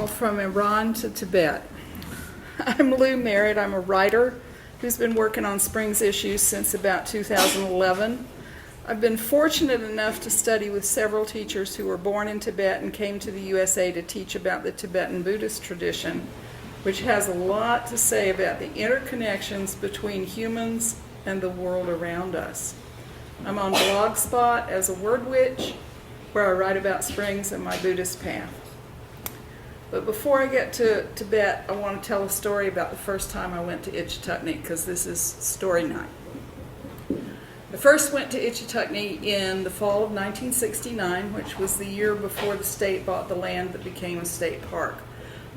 Well, from Iran to Tibet. I'm Lu Merritt. I'm a writer who's been working on Springs issues since about 2011. I've been fortunate enough to study with several teachers who were born in Tibet and came to the USA to teach about the Tibetan Buddhist tradition, which has a lot to say about the interconnections between humans and the world around us. I'm on Blogspot as a word witch, where I write about springs and my Buddhist path. But before I get to Tibet, I want to tell a story about the first time I went to Ichitucknee, because this is story night. I first went to Ichitucknee in the fall of 1969, which was the year before the state bought the land that became a state park.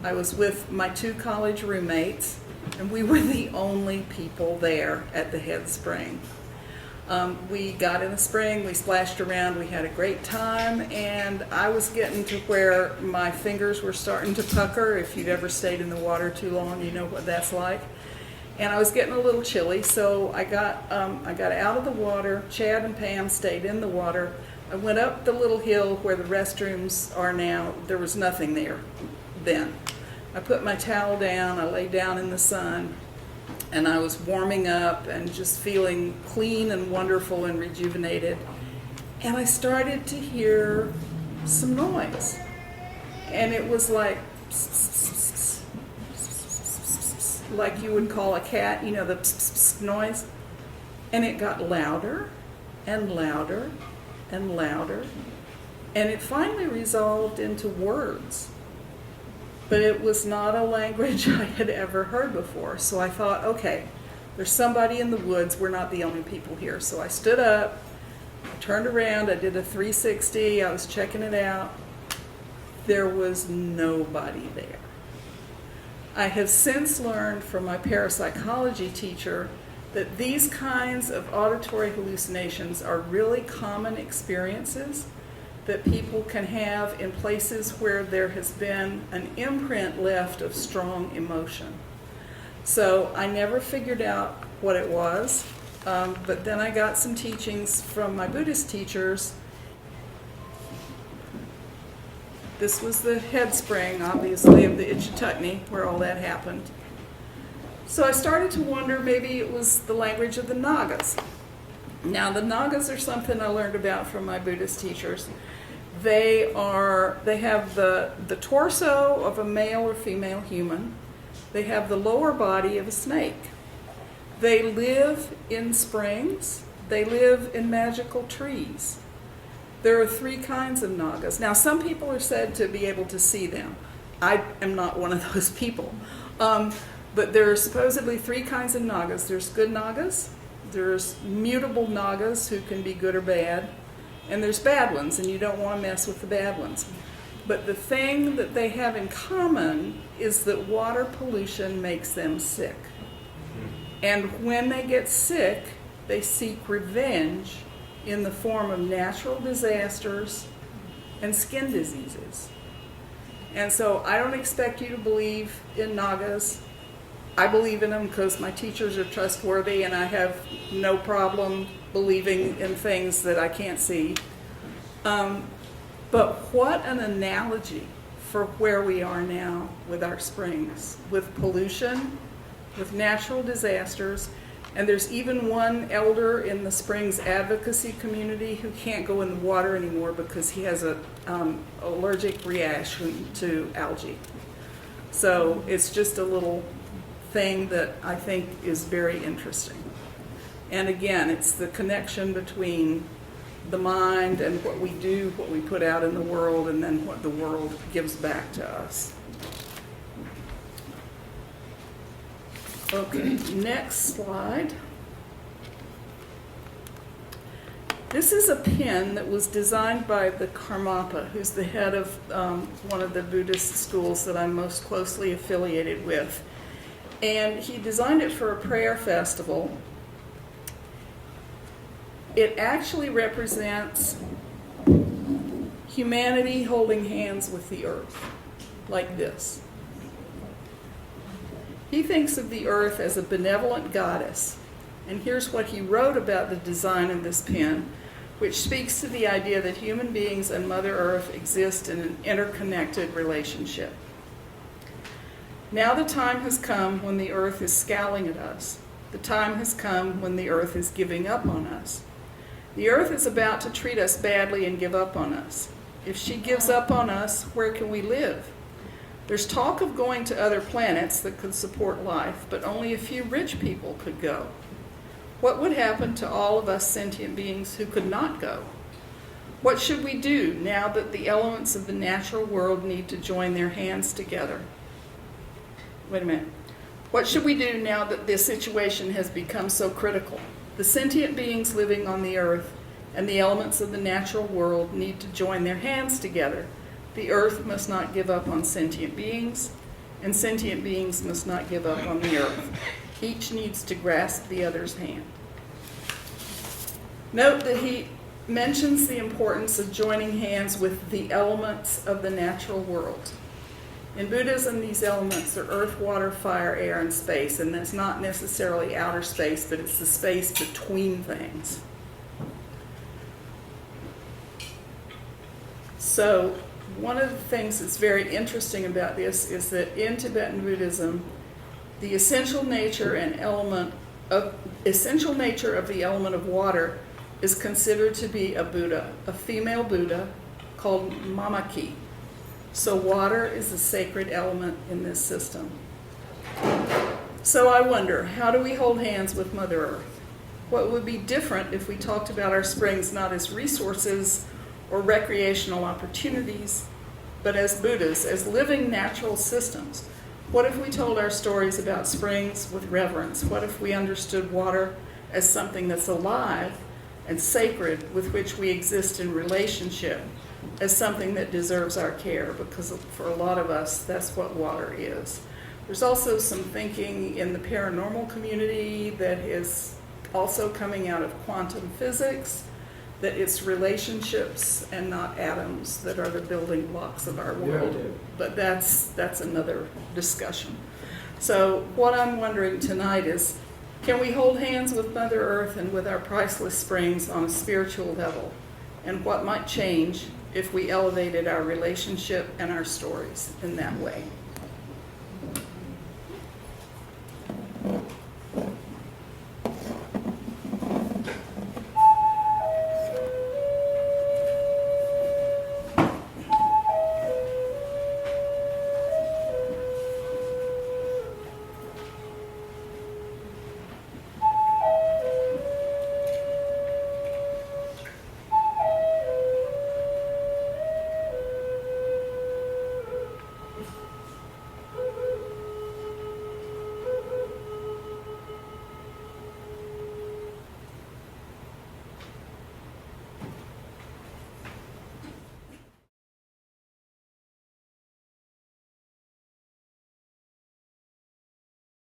I was with my two college roommates, and we were the only people there at the head spring. We got in the spring, we splashed around, we had a great time, and I was getting to where my fingers were starting to pucker. If you've ever stayed in the water too long, you know what that's like. And I was getting a little chilly, so I got out of the water. Chad and Pam stayed in the water. I went up the little hill where the restrooms are now. There was nothing there then. I put my towel down, I lay down in the sun, and I was warming up and just feeling clean and wonderful and rejuvenated. And I started to hear some noise. And it was like you would call a cat, you know, the noise. And it got louder and louder and louder. And it finally resolved into words. But it was not a language I had ever heard before. So I thought, okay, there's somebody in the woods. We're not the only people here. So I stood up, I turned around, I did a 360, I was checking it out. There was nobody there. I have since learned from my parapsychology teacher that these kinds of auditory hallucinations are really common experiences that people can have in places where there has been an imprint left of strong emotion. So I never figured out what it was, but then I got some teachings from my Buddhist teachers. This was the head spring, obviously, of the Ichitucknee, where all that happened. So I started to wonder maybe it was the language of the Nagas. Now, the Nagas are something I learned about from my Buddhist teachers. They have the torso of a male or female human. They have the lower body of a snake. They live in springs. They live in magical trees. There are three kinds of Nagas. Now, some people are said to be able to see them. I am not one of those people. But there are supposedly three kinds of Nagas. There's good Nagas. There's mutable Nagas who can be good or bad. And there's bad ones, and you don't want to mess with the bad ones. But the thing that they have in common is that water pollution makes them sick. And when they get sick, they seek revenge in the form of natural disasters and skin diseases. And so I don't expect you to believe in Nagas. I believe in them because my teachers are trustworthy, and I have no problem believing in things that I can't see. But what an analogy for where we are now with our springs, with pollution, with natural disasters. And there's even one elder in the springs advocacy community who can't go in the water anymore because he has an allergic reaction to algae. So it's just a little thing that I think is very interesting. And again, it's the connection between the mind and what we do, what we put out in the world, and then what the world gives back to us. Okay, next slide. This is a pin that was designed by the Karmapa, who's the head of one of the Buddhist schools that I'm most closely affiliated with. And he designed it for a prayer festival. It actually represents humanity holding hands with the earth, like this. He thinks of the earth as a benevolent goddess. And here's what he wrote about the design of this pin, which speaks to the idea that human beings and Mother Earth exist in an interconnected relationship. Now the time has come when the earth is scowling at us. The time has come when the earth is giving up on us. The earth is about to treat us badly and give up on us. If she gives up on us, where can we live? There's talk of going to other planets that could support life, but only a few rich people could go. What would happen to all of us sentient beings who could not go? What should we do now that the elements of the natural world need to join their hands together? Wait a minute. What should we do now that this situation has become so critical? The sentient beings living on the earth and the elements of the natural world need to join their hands together. The earth must not give up on sentient beings, and sentient beings must not give up on the earth. Each needs to grasp the other's hand. Note that he mentions the importance of joining hands with the elements of the natural world. In Buddhism, these elements are earth, water, fire, air, and space, and that's not necessarily outer space, but it's the space between things. So, one of the things that's very interesting about this is that in Tibetan Buddhism, the essential nature of the element of water is considered to be a Buddha, a female Buddha called Mamaki. So water is a sacred element in this system. So I wonder, how do we hold hands with Mother Earth? What would be different if we talked about our springs not as resources or recreational opportunities, but as Buddhas, as living natural systems? What if we told our stories about springs with reverence? What if we understood water as something that's alive and sacred with which we exist in relationship, as something that deserves our care? Because for a lot of us, that's what water is. There's also some thinking in the paranormal community that is also coming out of quantum physics, that it's relationships and not atoms that are the building blocks of our world. Yeah. But that's another discussion. So what I'm wondering tonight is, can we hold hands with Mother Earth and with our priceless springs on a spiritual level? And what might change if we elevated our relationship and our stories in that way?